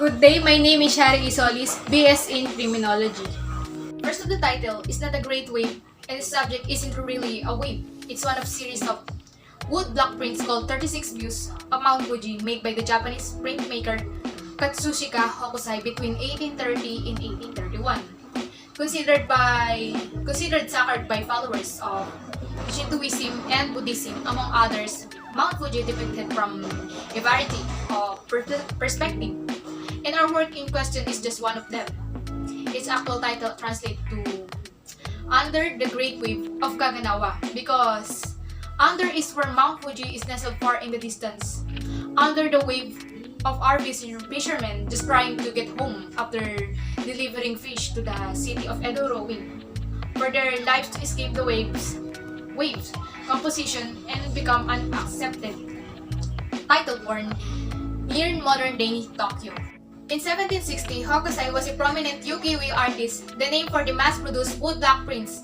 Good day, my name is Shari Isolis, BS in Criminology. First of the title is not a great wave, and the subject isn't really a wave. It's one of series of wood block prints called 36 Views of Mount Fuji made by the Japanese printmaker Katsushika Hokusai between 1830 and 1831. Considered sacred by followers of Shintoism and Buddhism, among others, Mount Fuji depicted from a variety of perspective. And our work in question is just one of them. Its actual title translates to Under the Great Wave of Kanagawa, because under is where Mount Fuji is nestled far in the distance. Under the wave of our fishermen just trying to get home after delivering fish to the city of Edo rowing for their lives to escape the waves composition and become unaccepted. Title born near modern-day Tokyo. In 1760, Hokusai was a prominent ukiyo-e artist, the name for the mass-produced woodblock prints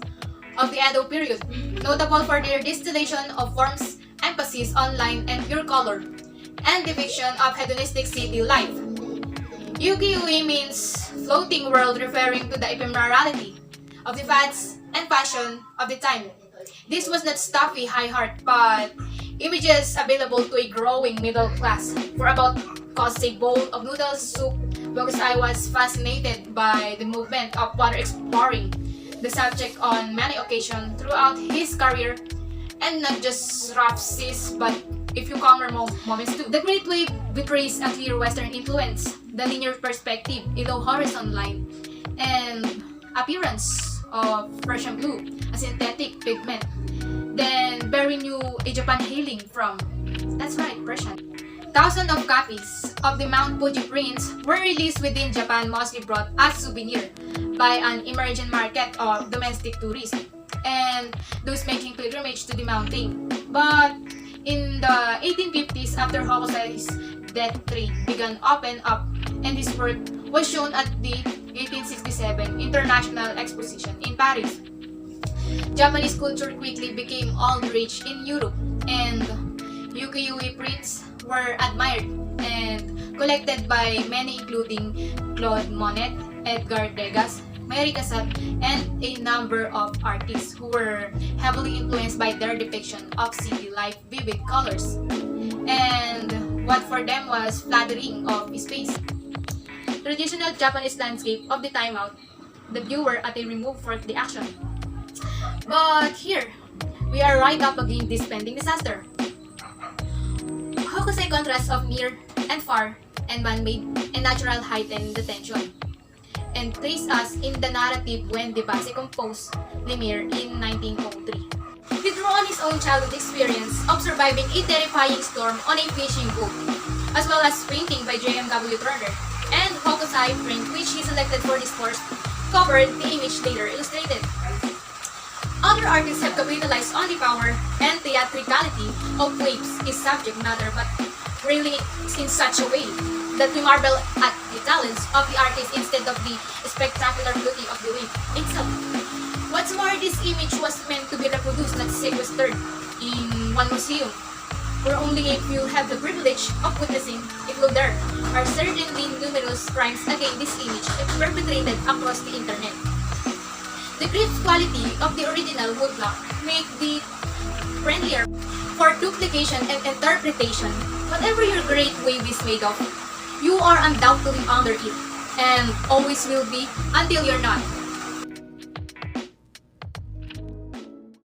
of the Edo period, notable for their distillation of forms, emphasis on line and pure color, and depiction of hedonistic city life. Ukiyo-e means floating world, referring to the ephemerality of the fads and fashion of the time. This was not stuffy high art, but images available to a growing middle class for about cost a bowl of noodle soup, because I was fascinated by the movement of water, exploring the subject on many occasions throughout his career, and not just rough seas but a few calmer moments too. The Great Wave betrays a clear Western influence, the linear perspective, a low horizon line, and appearance of Persian blue, a synthetic pigment. Then very new a Japan hailing from, that's right, Persian. Thousands of copies of the Mount Fuji prints were released within Japan, mostly brought as souvenir by an emerging market of domestic tourists and those making pilgrimage to the mountain. But in the 1850s, after Hokusai's death, trade began open up, and this work was shown at the 1867 International Exposition in Paris. Japanese culture quickly became all the rage in Europe, and ukiyo-e prints were admired and collected by many, including Claude Monet, Edgar Degas, Mary Cassatt, and a number of artists who were heavily influenced by their depiction of city life, vivid colors, and what for them was flattering of space. Traditional Japanese landscape of the time out, the viewer at a remove for the action. But here, we are right up against this pending disaster. Hokusai contrast of near and far and man-made and natural heighten the tension, and place us in the narrative when the base composed Lemire in 1903. He drew on his own childhood experience of surviving a terrifying storm on a fishing boat, as well as painting by J.M.W. Turner, and Hokusai print, which he selected for this course, covered the image later illustrated. Other artists have capitalized on the power and theatricality of waves is subject matter, but really in such a way that we marvel at the talents of the artist instead of the spectacular beauty of the wave itself. What's more, this image was meant to be reproduced, not sequestered in one museum, where only a few have the privilege of witnessing it. Will there are certainly numerous crimes against this image perpetrated across the internet. The great quality of the original woodblock make it friendlier for duplication and interpretation. Whatever your great wave is made of, you are undoubtedly under it, and always will be until you're not.